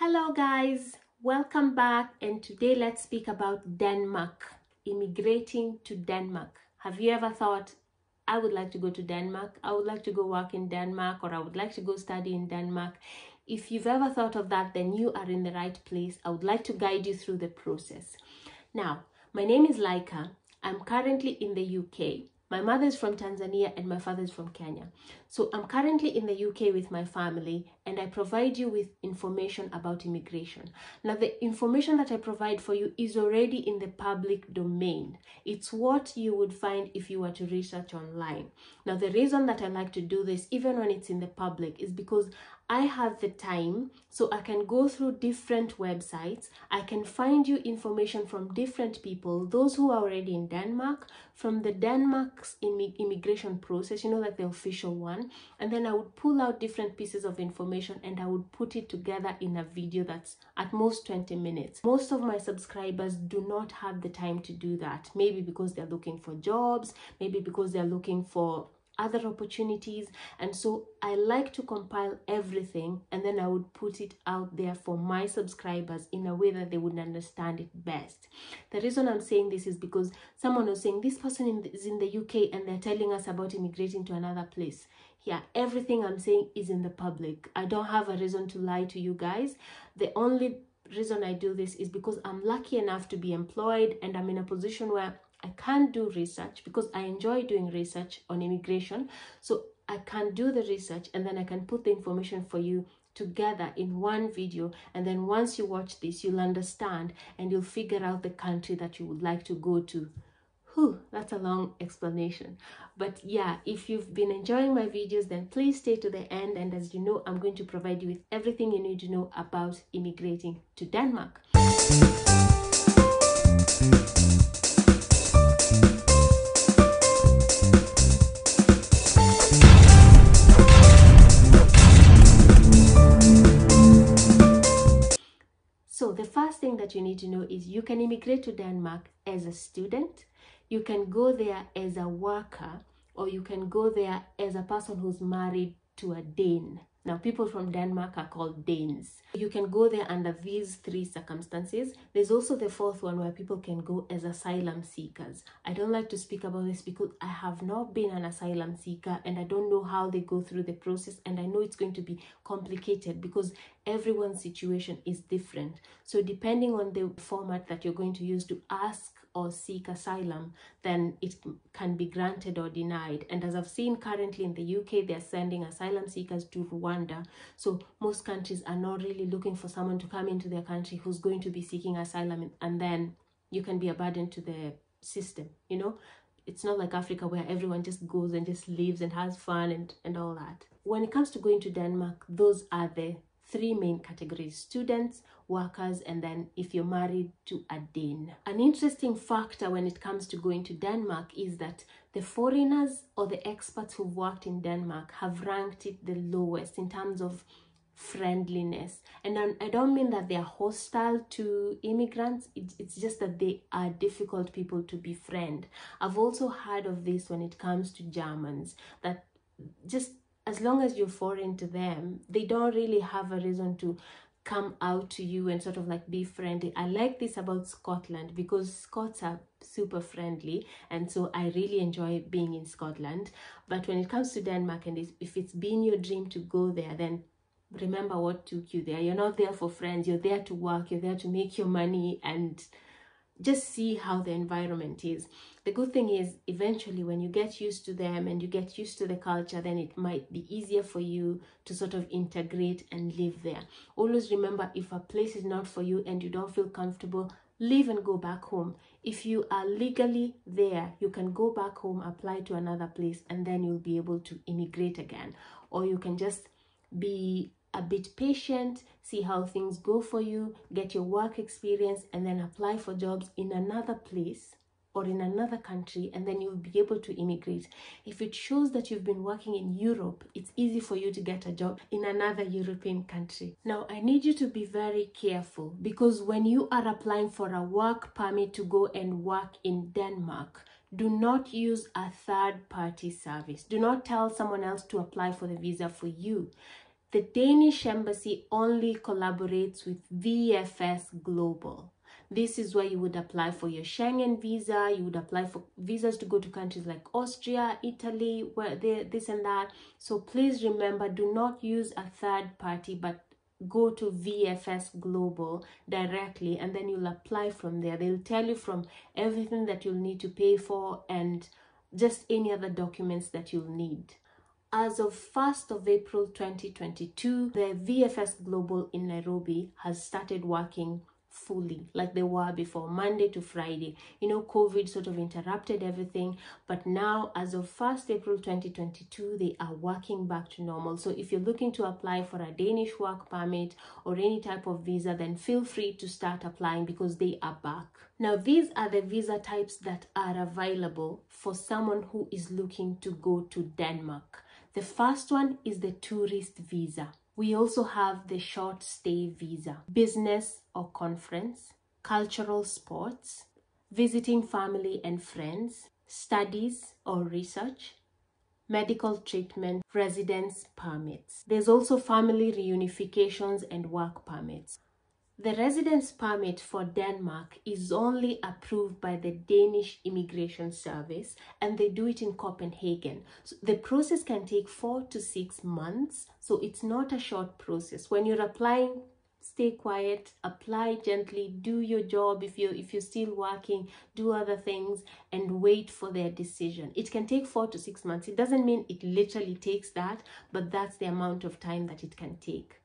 Hello guys, welcome back, and today let's speak about Denmark, immigrating to Denmark. Have you ever thought, I would like to go to Denmark, I would like to go work in Denmark, or I would like to go study in Denmark? If you've ever thought of that, then you are in the right place. I would like to guide you through the process. Now, my name is Laika. I'm currently in the UK. My mother is from Tanzania and my father is from Kenya. So I'm currently in the UK with my family, and I provide you with information about immigration. Now, the information that I provide for you is already in the public domain. It's what you would find if you were to research online. Now, the reason that I like to do this, even when it's in the public, is because I have the time, so I can go through different websites. I can find you information from different people, those who are already in Denmark, from the Denmark's immigration process, you know, like the official one. And then I would pull out different pieces of information and I would put it together in a video that's at most 20 minutes. Most of my subscribers do not have the time to do that. Maybe because they're looking for jobs, maybe because they're looking for other opportunities, and so I like to compile everything and then I would put it out there for my subscribers in a way that they would understand it best. The reason I'm saying this is because someone was saying this person is in the UK and they're telling us about immigrating to another place. Yeah, everything I'm saying is in the public. I don't have a reason to lie to you guys. The only reason I do this is because I'm lucky enough to be employed and I'm in a position where I can't do research because I enjoy doing research on immigration. So I can do the research and then I can put the information for you together in one video. And then once you watch this, you'll understand and you'll figure out the country that you would like to go to. Whew, that's a long explanation. But yeah, if you've been enjoying my videos, then please stay to the end. And as you know, I'm going to provide you with everything you need to know about immigrating to Denmark. So the first thing that you need to know is you can immigrate to Denmark as a student, you can go there as a worker, or you can go there as a person who's married to a Dane. Now, people from Denmark are called Danes. You can go there under these three circumstances. There's also the fourth one where people can go as asylum seekers. I don't like to speak about this because I have not been an asylum seeker and I don't know how they go through the process, and I know it's going to be complicated because everyone's situation is different. So depending on the format that you're going to use to ask or seek asylum, then it can be granted or denied. And as I've seen currently in the UK, they're sending asylum seekers to Rwanda. So most countries are not really looking for someone to come into their country who's going to be seeking asylum, and then you can be a burden to the system, you know. It's not like Africa where everyone just goes and just lives and has fun and all that. When it comes to going to Denmark, those are the three main categories: students, workers, and then if you're married to a Dane. An interesting factor when it comes to going to Denmark is that the foreigners or the expats who've worked in Denmark have ranked it the lowest in terms of friendliness. And I don't mean that they are hostile to immigrants, it's just that they are difficult people to befriend. I've also heard of this when it comes to Germans, that just as long as you're foreign to them, they don't really have a reason to come out to you and sort of like be friendly. I like this about Scotland because Scots are super friendly, and so I really enjoy being in Scotland. But when it comes to Denmark, and if it's been your dream to go there, then remember what took you there. You're not there for friends, you're there to work, you're there to make your money and just see how the environment is. The good thing is eventually when you get used to them and you get used to the culture, then it might be easier for you to sort of integrate and live there. Always remember, if a place is not for you and you don't feel comfortable, leave and go back home. If you are legally there, you can go back home, apply to another place, and then you'll be able to immigrate again. Or you can just be a bit patient, see how things go for you, get your work experience, and then apply for jobs in another place or in another country, and then you'll be able to immigrate. If it shows that you've been working in Europe, it's easy for you to get a job in another European country. Now, I need you to be very careful, because when you are applying for a work permit to go and work in Denmark, do not use a third-party service. Do not tell someone else to apply for the visa for you. The Danish embassy only collaborates with VFS Global. This is where you would apply for your Schengen visa. You would apply for visas to go to countries like Austria, Italy, where this and that. So please remember, do not use a third party, but go to VFS Global directly, and then you'll apply from there. They'll tell you from everything that you'll need to pay for and just any other documents that you'll need. As of 1st of April 2022, the VFS Global in Nairobi has started working fully like they were before, Monday to Friday. You know, COVID sort of interrupted everything, but now as of 1st April 2022, they are working back to normal. So if you're looking to apply for a Danish work permit or any type of visa, then feel free to start applying because they are back. Now, these are the visa types that are available for someone who is looking to go to Denmark. The first one is the tourist visa. We also have the short stay visa, business or conference, cultural sports, visiting family and friends, studies or research, medical treatment, residence permits. There's also family reunifications and work permits. The residence permit for Denmark is only approved by the Danish Immigration Service, and they do it in Copenhagen. So the process can take 4 to 6 months, so it's not a short process. When you're applying, stay quiet, apply gently, do your job. If you're still working, do other things and wait for their decision. It can take 4 to 6 months. It doesn't mean it literally takes that, but that's the amount of time that it can take.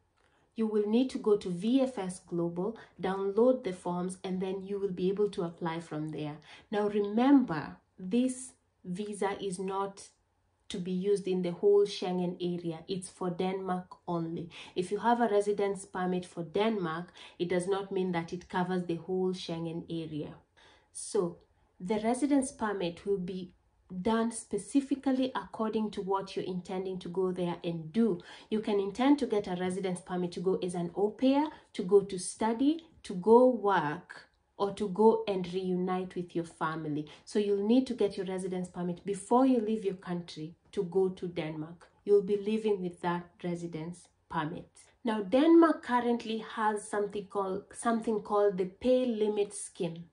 You will need to go to VFS Global, download the forms, and then you will be able to apply from there. Now remember, this visa is not to be used in the whole Schengen area. It's for Denmark only. If you have a residence permit for Denmark, it does not mean that it covers the whole Schengen area. So the residence permit will be done specifically according to what you're intending to go there and do. You can intend to get a residence permit to go as an au pair, to go to study, to go work, or to go and reunite with your family. So you'll need to get your residence permit before you leave your country to go to Denmark. You'll be living with that residence permit. Now, Denmark currently has something called the pay limit scheme.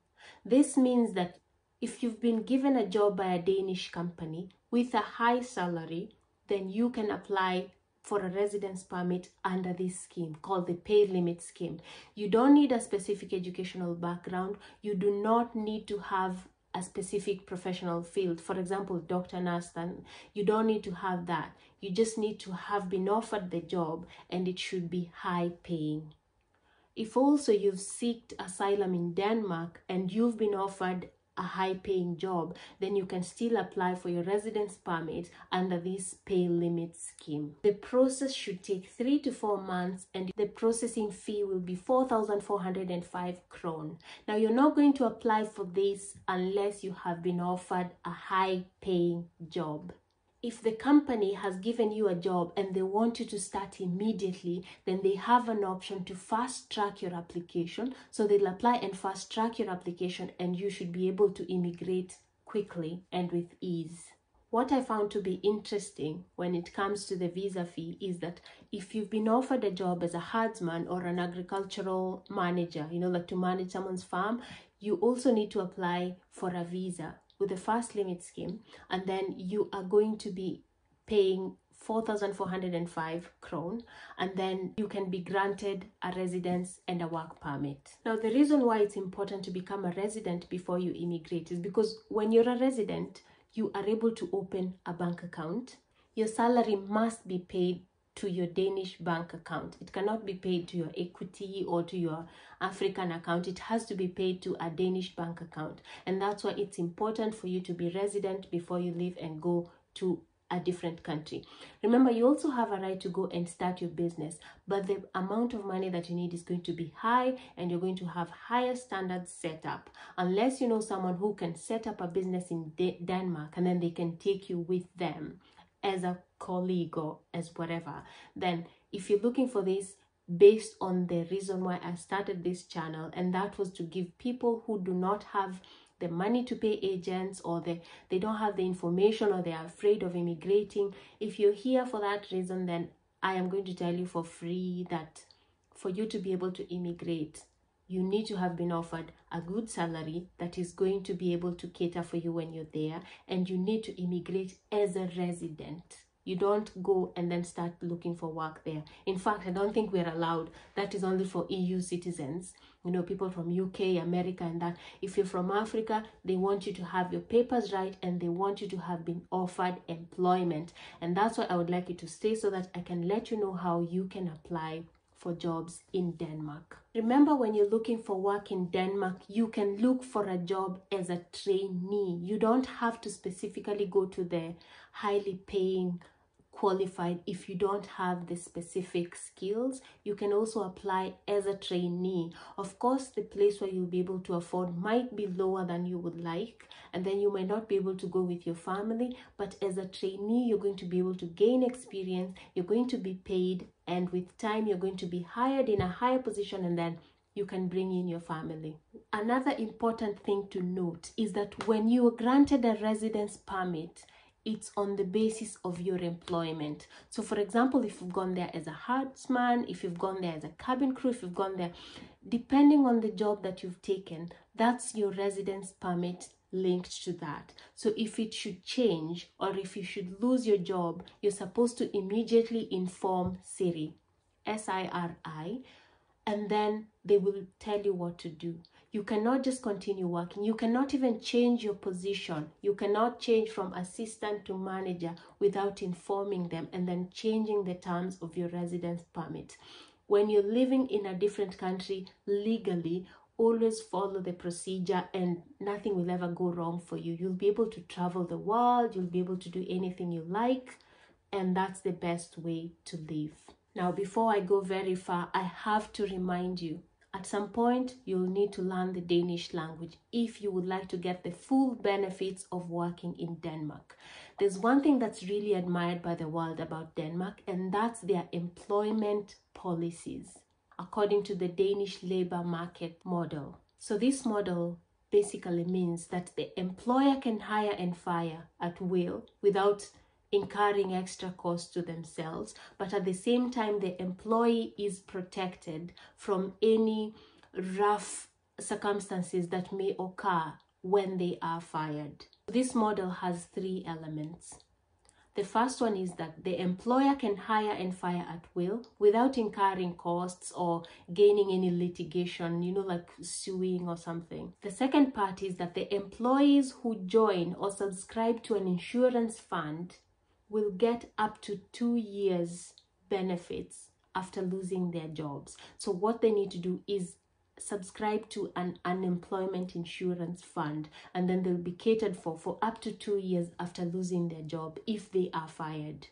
This means that if you've been given a job by a Danish company with a high salary, then you can apply for a residence permit under this scheme called the pay limit scheme. You don't need a specific educational background. You do not need to have a specific professional field. For example, doctor, nurse, you don't need to have that. You just need to have been offered the job, and it should be high paying. If also you've sought asylum in Denmark and you've been offered a high-paying job, then you can still apply for your residence permit under this pay limit scheme. The process should take 3 to 4 months, and the processing fee will be 4,405 kron. Now, you're not going to apply for this unless you have been offered a high-paying job. If the company has given you a job and they want you to start immediately, then they have an option to fast track your application. So they'll apply and fast track your application, and you should be able to immigrate quickly and with ease. What I found to be interesting when it comes to the visa fee is that if you've been offered a job as a herdsman or an agricultural manager, like to manage someone's farm, you also need to apply for a visa with the fast limit scheme, and then you are going to be paying 4,405 kron, and then you can be granted a residence and a work permit. Now, the reason why it's important to become a resident before you immigrate is because when you're a resident, you are able to open a bank account. Your salary must be paid to your Danish bank account. It cannot be paid to your equity or to your African account. It has to be paid to a Danish bank account. And that's why it's important for you to be resident before you leave and go to a different country. Remember, you also have a right to go and start your business, but the amount of money that you need is going to be high, and you're going to have higher standards set up. Unless you know someone who can set up a business in Denmark, and then they can take you with them as a colleague or as whatever, then if you're looking for this, based on the reason why I started this channel, and that was to give people who do not have the money to pay agents, or they don't have the information, or they are afraid of immigrating. If you're here for that reason, then I am going to tell you for free that for you to be able to immigrate, you need to have been offered a good salary that is going to be able to cater for you when you're there, and you need to immigrate as a resident. You don't go and then start looking for work there. In fact, I don't think we're allowed. That is only for EU citizens, you know, people from UK, America, and that. If you're from Africa, they want you to have your papers right, and they want you to have been offered employment. And that's why I would like you to stay, so that I can let you know how you can apply for jobs in Denmark. Remember, when you're looking for work in Denmark, you can look for a job as a trainee. You don't have to specifically go to the highly paying qualified if you don't have the specific skills. You can also apply as a trainee. Of course, the place where you'll be able to afford might be lower than you would like, and then you might not be able to go with your family, but as a trainee, you're going to be able to gain experience, you're going to be paid, and with time, you're going to be hired in a higher position, and then you can bring in your family. Another important thing to note is that when you are granted a residence permit, it's on the basis of your employment. So for example, if you've gone there as a herdsman, if you've gone there as a cabin crew, if you've gone there, depending on the job that you've taken, that's your residence permit linked to that. So if it should change, or if you should lose your job, you're supposed to immediately inform SIRI, SIRI, and then they will tell you what to do. You cannot just continue working. You cannot even change your position. You cannot change from assistant to manager without informing them and then changing the terms of your residence permit. When you're living in a different country legally, always follow the procedure and nothing will ever go wrong for you. You'll be able to travel the world. You'll be able to do anything you like. And that's the best way to live. Now, before I go very far, I have to remind you, at some point, you'll need to learn the Danish language if you would like to get the full benefits of working in Denmark. There's one thing that's really admired by the world about Denmark, and that's their employment policies, according to the Danish labor market model. So this model basically means that the employer can hire and fire at will without incurring extra costs to themselves, but at the same time, the employee is protected from any rough circumstances that may occur when they are fired. This model has three elements. The first one is that the employer can hire and fire at will without incurring costs or gaining any litigation, you know, like suing or something. The second part is that the employees who join or subscribe to an insurance fund will get up to 2 years benefits after losing their jobs. So what they need to do is subscribe to an unemployment insurance fund, and then they'll be catered for up to 2 years after losing their job if they are fired.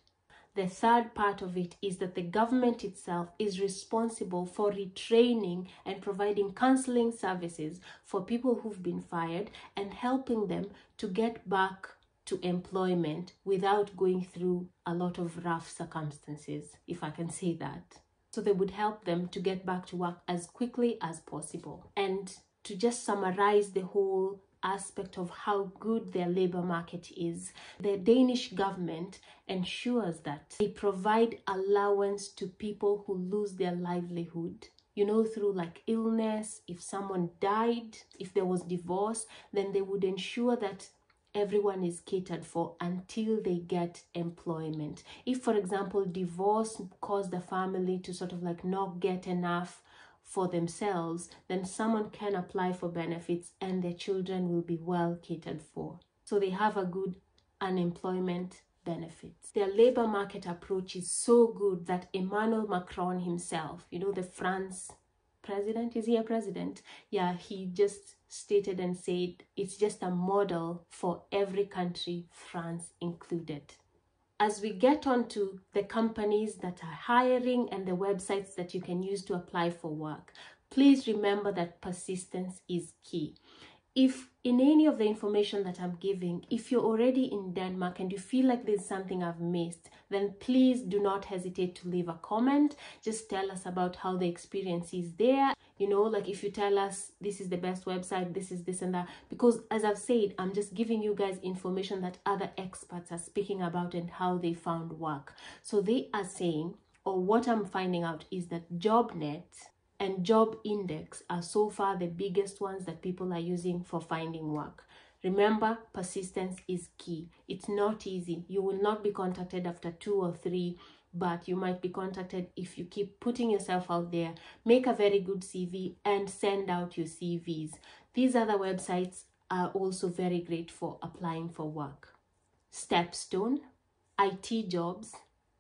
The third part of it is that the government itself is responsible for retraining and providing counseling services for people who've been fired and helping them to get back to employment without going through a lot of rough circumstances, if I can say that. So they would help them to get back to work as quickly as possible. And to just summarize the whole aspect of how good their labor market is, the Danish government ensures that they provide allowance to people who lose their livelihood, you know, through like illness. If someone died, if there was divorce, then they would ensure that everyone is catered for until they get employment. If, for example, divorce caused the family to sort of like not get enough for themselves, then someone can apply for benefits and their children will be well catered for. So they have a good unemployment benefits. Their labor market approach is so good that Emmanuel Macron himself, you know, the France president, is he a president? Yeah, he just stated and said it's just a model for every country, France included. As we get on to the companies that are hiring and the websites that you can use to apply for work, please remember that persistence is key. If in any of the information that I'm giving, if you're already in Denmark and you feel like there's something I've missed, then please do not hesitate to leave a comment. Just tell us about how the experience is there. You know, like if you tell us this is the best website, this is this and that. Because as I've said, I'm just giving you guys information that other experts are speaking about and how they found work. So they are saying or what I'm finding out is that JobNet and Job Index are so far the biggest ones that people are using for finding work. Remember, persistence is key. It's not easy. You will not be contacted after 2 or 3, but you might be contacted if you keep putting yourself out there. Make a very good CV and send out your CVs. These other websites are also very great for applying for work. Stepstone, IT jobs,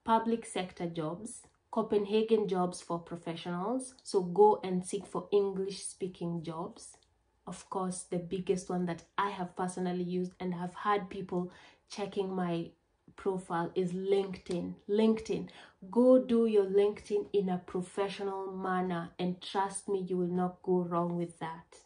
public sector jobs, Copenhagen jobs for professionals. So go and seek for English speaking jobs. Of course, the biggest one that I have personally used and have had people checking my profile is LinkedIn. LinkedIn. Go do your LinkedIn in a professional manner, and trust me, you will not go wrong with that.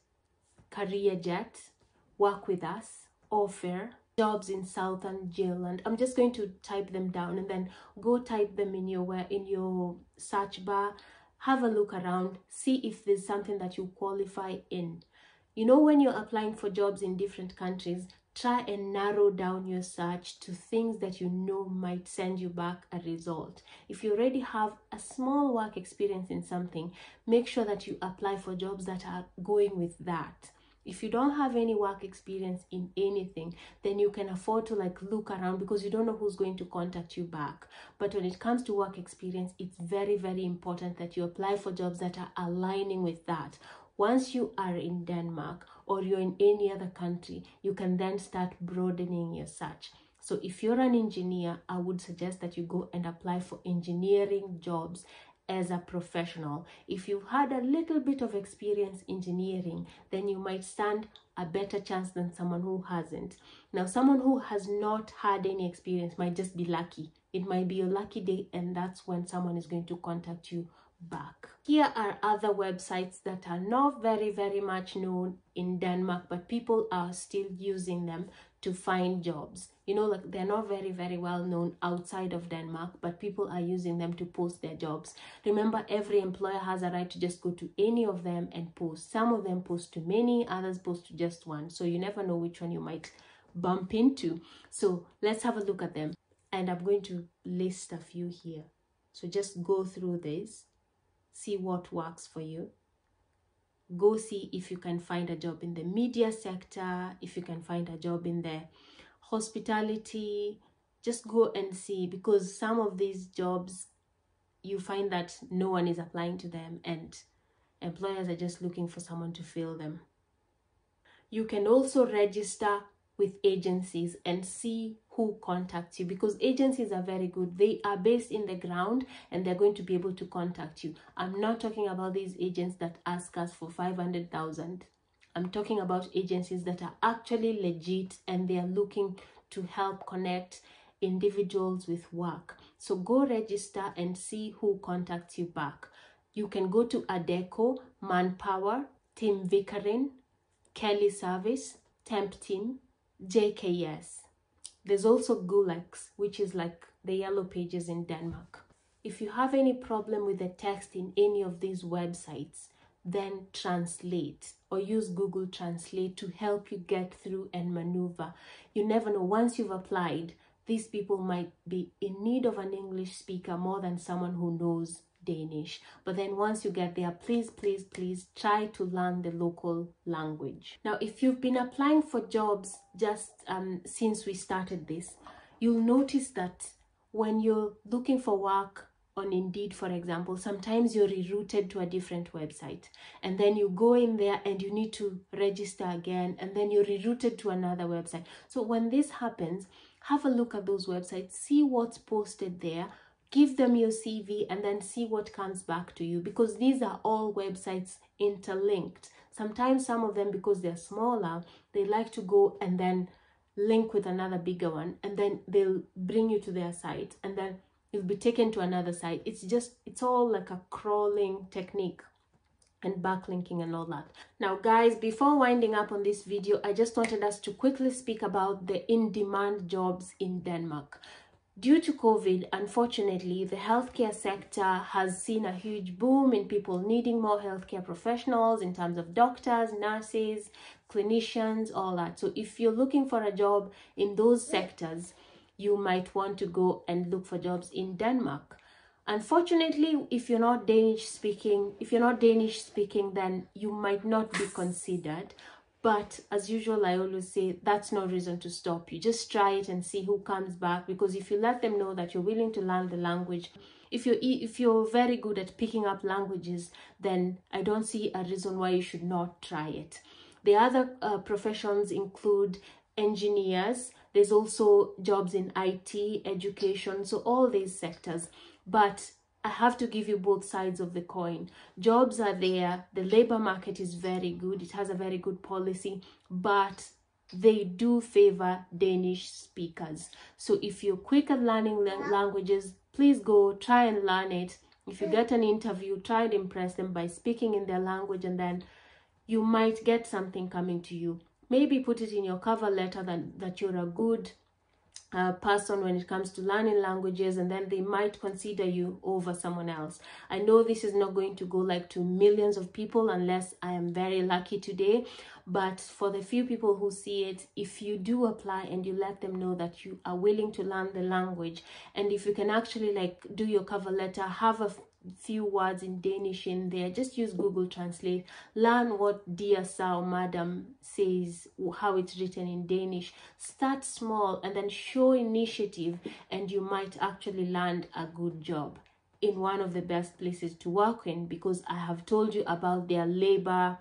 CareerJet, Work With Us, Offer, jobs in Southern Ireland. I'm just going to type them down, and then go type them in your search bar. Have a look around, see if there's something that you qualify in. You know, when you're applying for jobs in different countries, try and narrow down your search to things that you know might send you back a result. If you already have a small work experience in something, make sure that you apply for jobs that are going with that. If you don't have any work experience in anything, then you can afford to look around, because you don't know who's going to contact you back. But when it comes to work experience, it's very, very important that you apply for jobs that are aligning with that. Once you are in Denmark or you're in any other country, you can then start broadening your search. So if you're an engineer, I would suggest that you go and apply for engineering jobs as a professional. If you've had a little bit of experience engineering, then you might stand a better chance than someone who hasn't. Now, someone who has not had any experience might just be lucky. It might be your lucky day, and that's when someone is going to contact you back. Here are other websites that are not very, very much known in Denmark, but people are still using them to find jobs. You know, they're not very, very well known outside of Denmark, but people are using them to post their jobs. Remember, every employer has a right to just go to any of them and post. Some of them post to many, others post to just one. So you never know which one you might bump into. So let's have a look at them. And I'm going to list a few here. So just go through this. See what works for you. Go see if you can find a job in the media sector, if you can find a job in the hospitality. Just go and see, because some of these jobs, you find that no one is applying to them and employers are just looking for someone to fill them. You can also register with agencies and see who contacts you, because agencies are very good. They are based in the ground and they're going to be able to contact you. I'm not talking about these agents that ask us for 500,000. I'm talking about agencies that are actually legit and they are looking to help connect individuals with work. So go register and see who contacts you back. You can go to Adecco, Manpower, Team Vicarin, Kelly Service, Temp Team, JKS. There's also Gulex, which is like the yellow pages in Denmark. If you have any problem with the text in any of these websites, then translate or use Google Translate to help you get through and maneuver. You never know, once you've applied, these people might be in need of an English speaker more than someone who knows Danish. But then once you get there, please, please, please try to learn the local language. Now, if you've been applying for jobs just since we started this, you'll notice that when you're looking for work on Indeed, for example, sometimes you're rerouted to a different website, and then you go in there and you need to register again, and then you're rerouted to another website. So when this happens, have a look at those websites, see what's posted there, give them your CV, and then see what comes back to you, because these are all websites interlinked. Sometimes some of them, because they're smaller, they like to go and then link with another bigger one, and then they'll bring you to their site, and then you'll be taken to another site. It's all like a crawling technique and backlinking and all that. Now guys, before winding up on this video, I just wanted us to quickly speak about the in-demand jobs in Denmark. Due to COVID, unfortunately, the healthcare sector has seen a huge boom in people needing more healthcare professionals in terms of doctors, nurses, clinicians, all that. So if you're looking for a job in those sectors, you might want to go and look for jobs in Denmark. Unfortunately, if you're not Danish speaking, then you might not be considered. But as usual, I always say that's no reason to stop you. Just try it and see who comes back, because if you let them know that you're willing to learn the language, if you're very good at picking up languages, then I don't see a reason why you should not try it. The other professions include engineers. There's also jobs in IT, education, so all these sectors. But I have to give you both sides of the coin. Jobs are there, the labor market is very good, it has a very good policy, but they do favor Danish speakers. So if you're quick at learning languages, please go try and learn it. If you get an interview, try and impress them by speaking in their language, and then you might get something coming to you. Maybe put it in your cover letter that you're a good person when it comes to learning languages, and then they might consider you over someone else. I know this is not going to go like to millions of people unless I am very lucky today, but for the few people who see it, if you do apply and you let them know that you are willing to learn the language, and if you can actually like do your cover letter, have a few words in Danish in there, just use Google Translate, learn what dear sir or madam says, how it's written in Danish. Start small and then show initiative, and you might actually land a good job in one of the best places to work in, because I have told you about their labor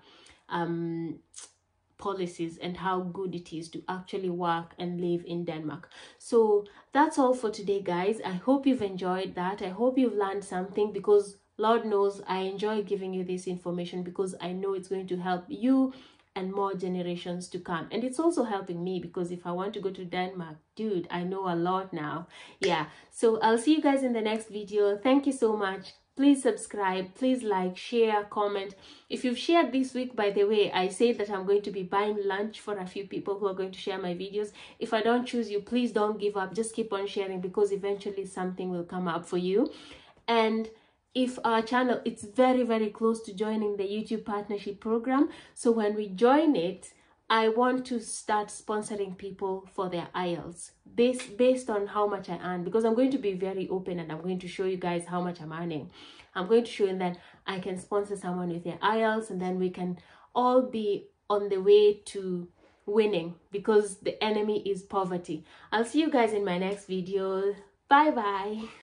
policies and how good it is to actually work and live in Denmark. So that's all for today, guys. I hope you've enjoyed that. I hope you've learned something, because Lord knows I enjoy giving you this information, because I know it's going to help you and more generations to come. And it's also helping me, because if I want to go to Denmark, dude, I know a lot now. Yeah, so I'll see you guys in the next video. Thank you so much. Please subscribe, please like, share, comment. If you've shared this week, by the way, I said that I'm going to be buying lunch for a few people who are going to share my videos. If I don't choose you, please don't give up. Just keep on sharing, because eventually something will come up for you. And if our channel, it's very, very close to joining the YouTube partnership program. So when we join it, I want to start sponsoring people for their IELTS based on how much I earn, because I'm going to be very open and I'm going to show you guys how much I'm earning. I'm going to show you that I can sponsor someone with their IELTS, and then we can all be on the way to winning, because the enemy is poverty. I'll see you guys in my next video. Bye bye.